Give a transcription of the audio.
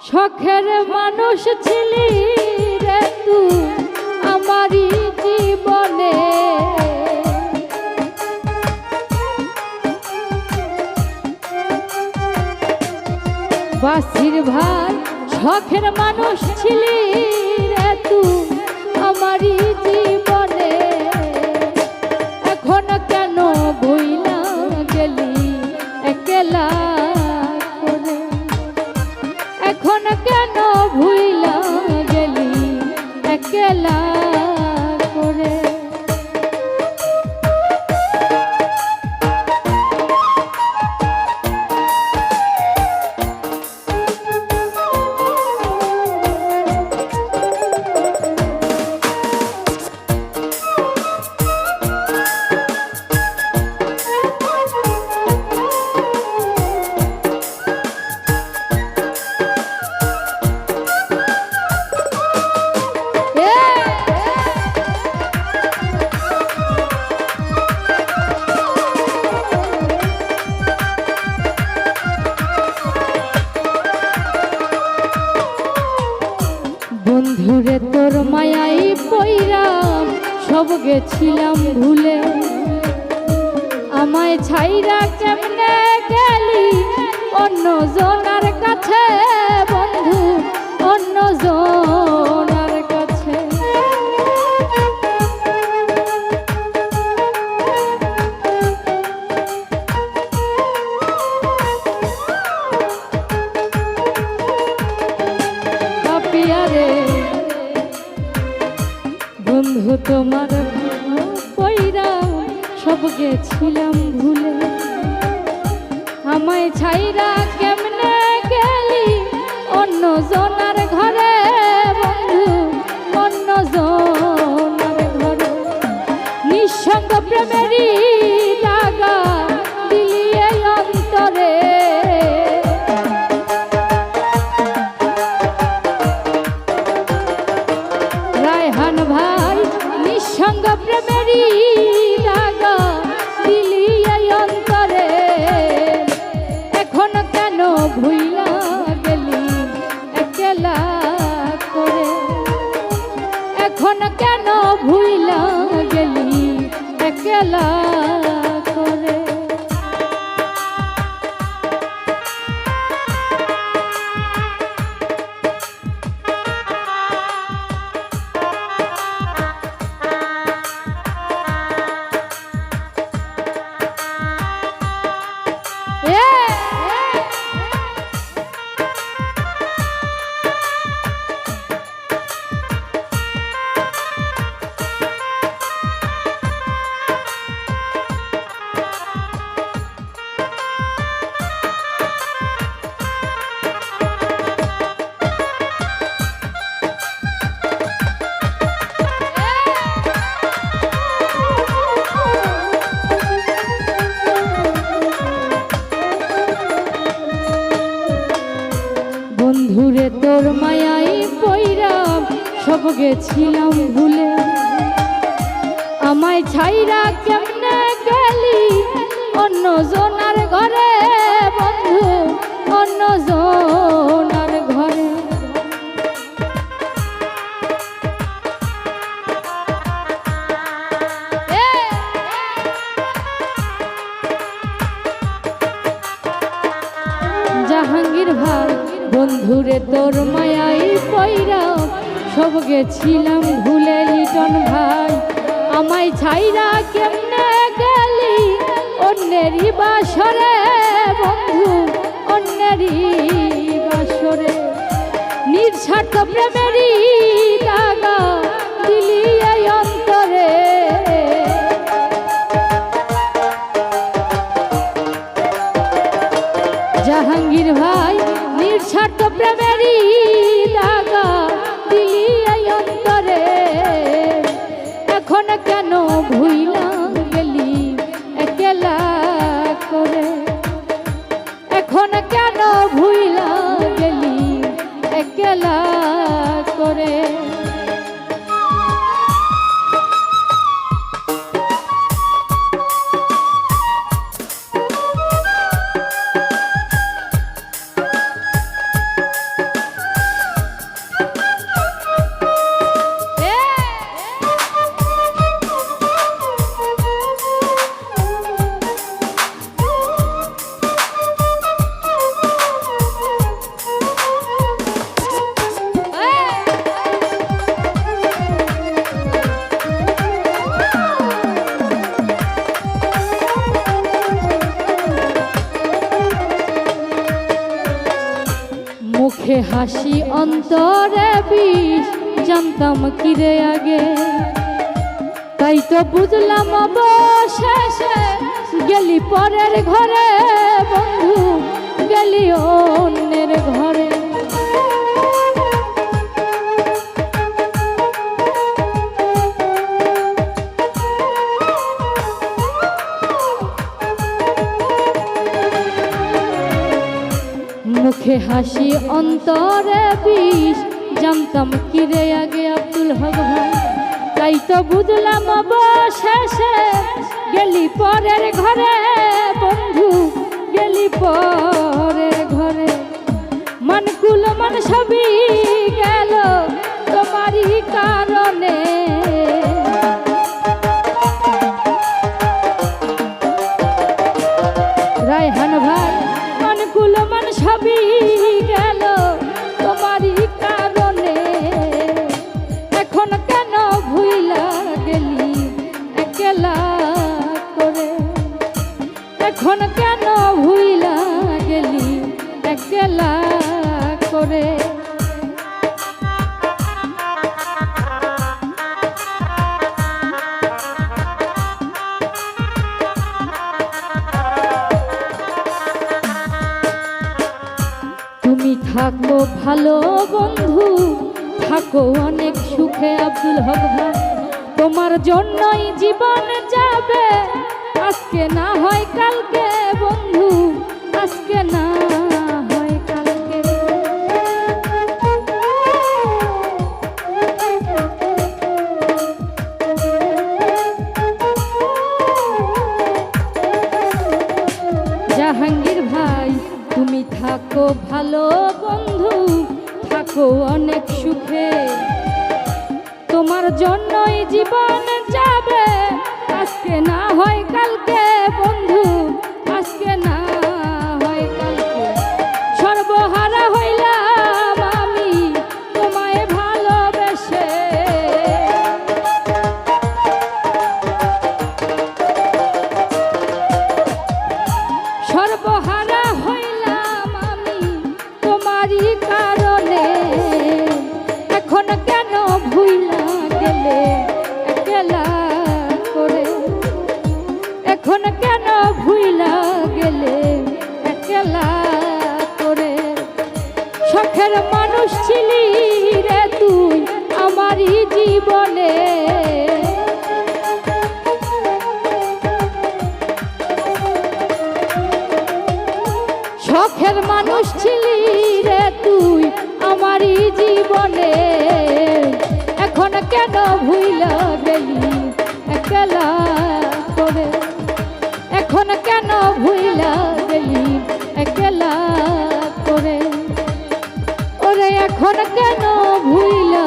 শখের মানুষ ছিলি রে তুই আমারই জীবনে, বাসির ভাই শখের মানুষ ছিলি রে তুই আমারই জীবনে। এখন কেন ভুইলা গেলি একলা করে, এখন কেন ভুইলা গেলি একলা করে। বন্ধুরে তোর মায়াই পইরাম সব গেছিলাম ভুলে, আমায় ছাইরা কেমনে গেলি অন্য জনার কাছে, বন্ধু অন্য জনার কাছে। বন্ধু তোমার পইরা সব গেছিলাম ভুলে, আমায় ছাইরা কেমনে গেলি অন্য জনার ঘরে, বন্ধু অন্য জনার ঘরে। নিঃসঙ্গ প্রেমেরই দাগা দিলি এই অন্তরে, রায়হান ভাই নিঃসঙ্গ প্রেমেরই দাগা দিলি এই অন্তরে। এখন কেন ভুইলা গেলি একলা করে, এখন কেন ভুইলা গেলি একলা করে। বন্ধুরে তোর মায়াই পইরাম সব গেছিলাম ভুলে, আমায় ছাইরা কেমনে গেলি অন্য জনার ঘরে, বন্ধু অন্য জনার ঘরে। জাহাঙ্গীর ভাই বন্ধুরে তোর মায়াই পইরা সব গেছিলাম ভুলে, লিটন ভাই আমায় ছাইরা কেমনে গেলি অন্যেরই বাসরে, বন্ধু অন্যেরই বাসরে। নিঃস্বার্থ প্রেমেরই দাগা দিলি এই অন্তরে, জাহাঙ্গীর ভাই নিঃস্বার্থ প্রেমেরই দাগা দিলি এই অন্তরে। এখন কেন ভুইলা গেলি একলা করে, এখন কেন ভুইলা গেলি একলা করে। মুখে হাসি অন্তরে বিষ, জানতাম কি রে আগে। তাই তো বুঝলাম অবশেষে, গেলি পরের ঘরে বন্ধু, গেলি অন্যের ঘরে। মুখে হাসি অন্তরে বিষ, জানতাম কি রে আগে আব্দুল হক ভাই। তাই তো বুঝলাম অবশেষে, গেলি পরের ঘরে বন্ধু, গেলি পরের ঘরে। মনকুল মন সবই গেল তোমারই কারণে। রায়হান ভাই, মনকুল মন সবই গেল তোমারই কারণে। এখন কেন ভুইলা গেলি একলা করে, এখন কেন ভুইলা গেলি একলা করে। তুমি থাকো ভালো বন্ধু, থাকো অনেক সুখে আব্দুল হক ভাই। তোমার জন্যই জীবন যাবে, আজকে না হয় কালকে বন্ধু, আজকে না হয় কালকে। জাহাঙ্গীর ভাই, তুমি থাকো ভালো বন্ধু, থাকো অনেক সুখে। তোমার জন্যই জীবন যাবে, আজকে না হয় কালকে বন্ধু, আজকে না হয় কালকে। সর্বহারা হইলাম আমি তোমায় ভালোবেসে, সর্বহারা হইলাম আমি তোমারই কারণে। এখন কেন ভুইলা গেলে একলা করে, এখন কেন ভুইলা গেলে একলা করে। শখের মানুষ ছিলি রে তুই আমারই জীবনে, শখের মানুষ ছিলি রে তুই আমারই জীবনে। এখন কেন ভুইলা গেলি একলা করে, এখন কেন ভুইলা গেলি একলা করে। ওরে এখন কেন ভুইলা